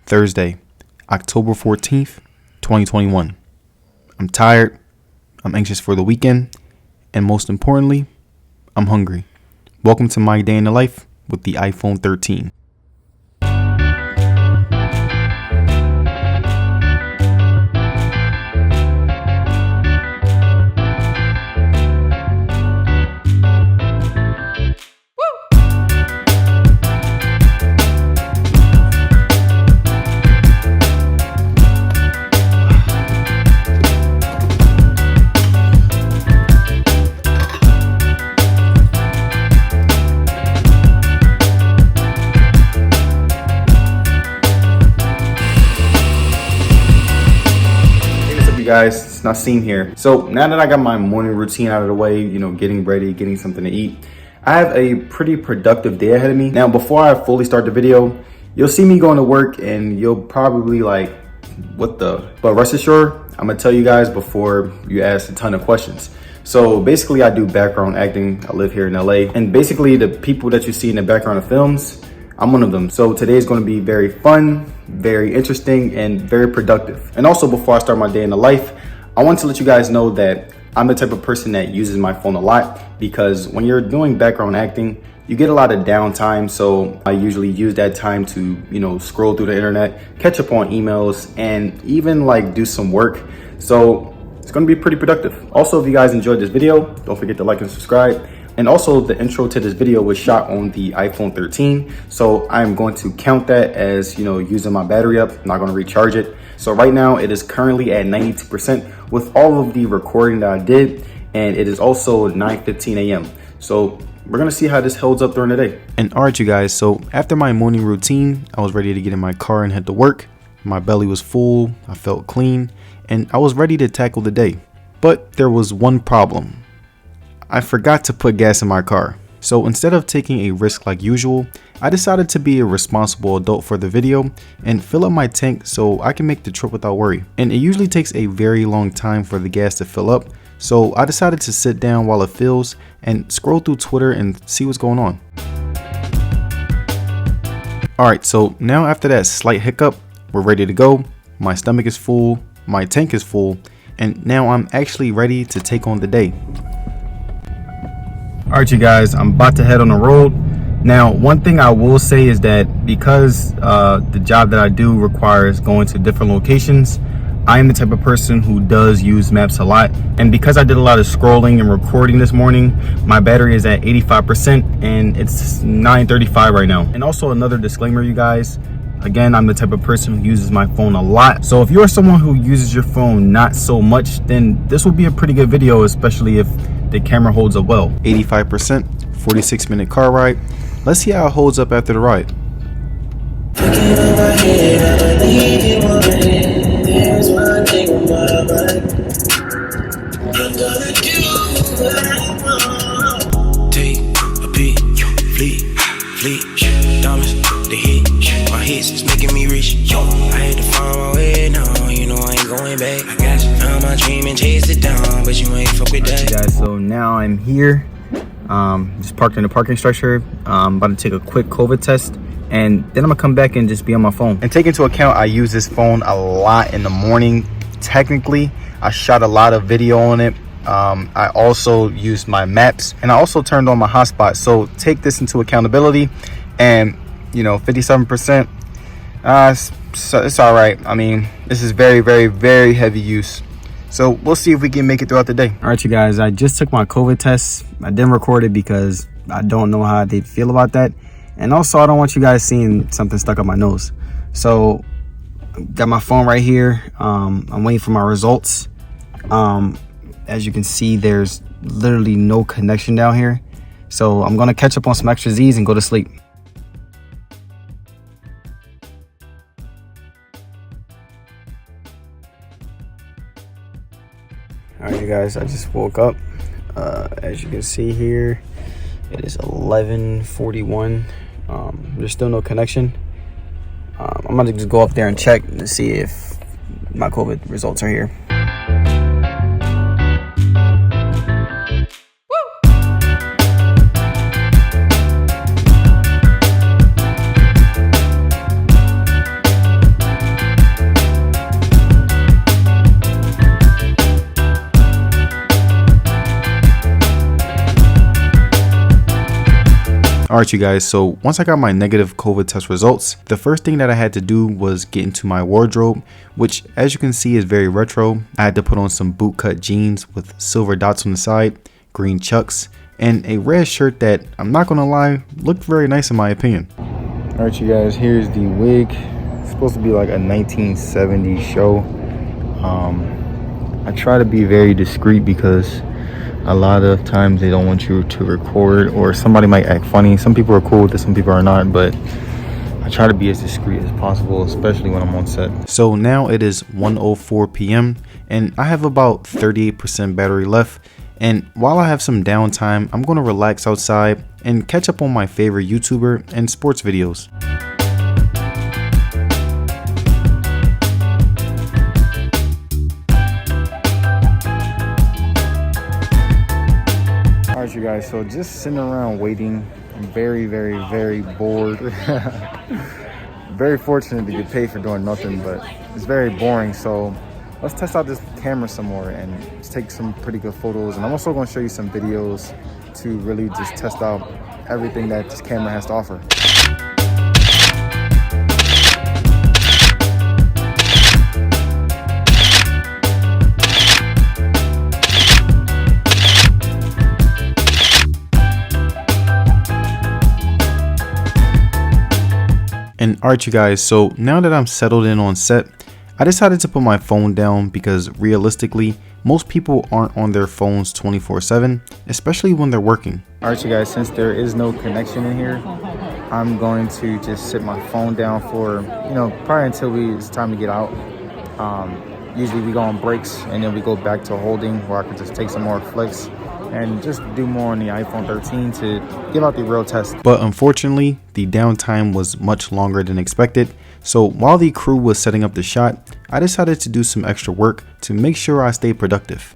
Thursday, October 14th, 2021. I'm tired, I'm anxious for the weekend, and most importantly, I'm hungry. Welcome to my day in the life with the iPhone 13. Guys, it's Nassim here. So now that I got my morning routine out of the way, getting ready, getting something to eat, I have a pretty productive day ahead of me. Now, before I fully start the video, you'll see me going to work and you'll probably like, what the? But rest assured, I'm gonna tell you guys before you ask a ton of questions. So basically I do background acting. I live here in LA, and basically the people that you see in the background of films, I'm one of them. So today is going to be very fun, very interesting, and very productive. And also, before I start my day in the life, I want to let you guys know that I'm the type of person that uses my phone a lot, because when you're doing background acting, you get a lot of downtime. So I usually use that time to, scroll through the internet, catch up on emails, and even like do some work. So it's going to be pretty productive. Also, if you guys enjoyed this video, don't forget to like and subscribe. And also, the intro to this video was shot on the iPhone 13. So I'm going to count that as, using my battery up. I'm not going to recharge it. So right now it is currently at 92% with all of the recording that I did. And it is also 9:15 a.m. So we're going to see how this holds up during the day. And all right, you guys. So after my morning routine, I was ready to get in my car and head to work. My belly was full. I felt clean and I was ready to tackle the day. But there was one problem. I forgot to put gas in my car. So instead of taking a risk like usual, I decided to be a responsible adult for the video and fill up my tank so I can make the trip without worry. And it usually takes a very long time for the gas to fill up. So I decided to sit down while it fills and scroll through Twitter and see what's going on. Alright, so now after that slight hiccup, we're ready to go. My stomach is full, my tank is full, and now I'm actually ready to take on the day. All right, you guys, I'm about to head on the road. Now, one thing I will say is that because the job that I do requires going to different locations, I am the type of person who does use maps a lot. And because I did a lot of scrolling and recording this morning, my battery is at 85% and it's 9:35 right now. And also another disclaimer, you guys, again, I'm the type of person who uses my phone a lot. So if you're someone who uses your phone not so much, then this will be a pretty good video, especially if the camera holds up well. 85%, 46-minute car ride. Let's see how it holds up after the ride. Take a peek, fleet, diamonds, the hit, my hits is making me rich. I had to find my way now, I ain't going back. I got you, found my dream and chased it down, but you ain't fuck with that. Guys, so now I'm here, just parked in the parking structure. I'm about to take a quick COVID test, and then I'm gonna come back and just be on my phone. And take into account, I use this phone a lot in the morning. Technically, I shot a lot of video on it. I also used my maps, and I also turned on my hotspot. So take this into accountability, and 57%, it's all right. I mean, this is very, very, very heavy use. So we'll see if we can make it throughout the day. All right, you guys, I just took my COVID test. I didn't record it because I don't know how they feel about that. And also, I don't want you guys seeing something stuck up my nose. So got my phone right here. I'm waiting for my results. As you can see, there's literally no connection down here. So I'm gonna catch up on some extra Z's and go to sleep. All right, you guys, I just woke up. As you can see here, it is 11:41. There's still no connection. I'm gonna just go up there and check to see if my COVID results are here. Alright you guys, so once I got my negative COVID test results, the first thing that I had to do was get into my wardrobe, which as you can see is very retro. I had to put on some bootcut jeans with silver dots on the side, green chucks, and a red shirt that, I'm not gonna lie, looked very nice in my opinion. Alright you guys, here's the wig. It's supposed to be like a 1970s show. I try to be very discreet because a lot of times they don't want you to record, or somebody might act funny. Some people are cool with it, some people are not, but I try to be as discreet as possible, especially when I'm on set. So now it is 1:04 p.m. and I have about 38% battery left. And while I have some downtime, I'm going to relax outside and catch up on my favorite YouTuber and sports videos. Alright you guys, so just sitting around waiting. I'm very bored. Very fortunate to get paid for doing nothing, but it's very boring. So let's test out this camera some more and just take some pretty good photos. And I'm also going to show you some videos to really just test out everything that this camera has to offer. And alright you guys, so now that I'm settled in on set, I decided to put my phone down because realistically, most people aren't on their phones 24/7, especially when they're working. Alright you guys, since there is no connection in here, I'm going to just sit my phone down for, probably until it's time to get out. Usually we go on breaks and then we go back to holding, where I can just take some more flicks and just do more on the iPhone 13 to give out the real test. But unfortunately, the downtime was much longer than expected. So while the crew was setting up the shot, I decided to do some extra work to make sure I stay productive.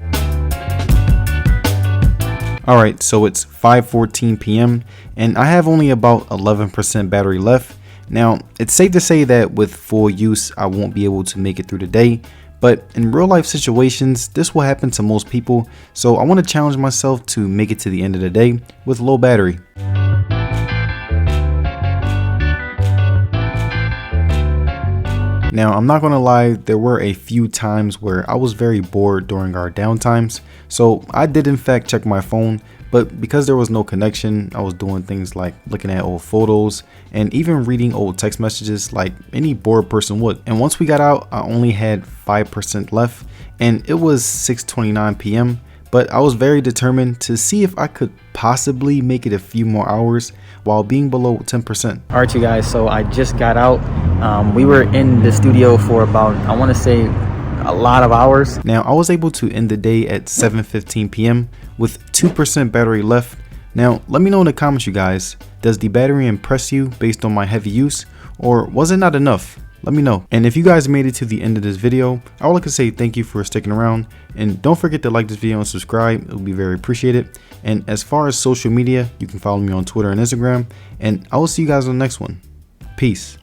Alright, so it's 5:14 p.m. and I have only about 11% battery left. Now, it's safe to say that with full use, I won't be able to make it through the day. But in real life situations, this will happen to most people, so I want to challenge myself to make it to the end of the day with low battery. Now, I'm not gonna lie, there were a few times where I was very bored during our downtimes, so I did in fact check my phone, but because there was no connection, I was doing things like looking at old photos and even reading old text messages like any bored person would. And once we got out, I only had 5% left and it was 6:29 p.m. But I was very determined to see if I could possibly make it a few more hours while being below 10%. Alright you guys, so I just got out. We were in the studio for about, I want to say, a lot of hours. Now I was able to end the day at 7:15 p.m. with 2% battery left. Now let me know in the comments you guys, does the battery impress you based on my heavy use, or was it not enough? Let me know. And if you guys made it to the end of this video, I would like to say thank you for sticking around, and don't forget to like this video and subscribe. It will be very appreciated. And as far as social media, you can follow me on Twitter and Instagram, and I will see you guys on the next one. Peace.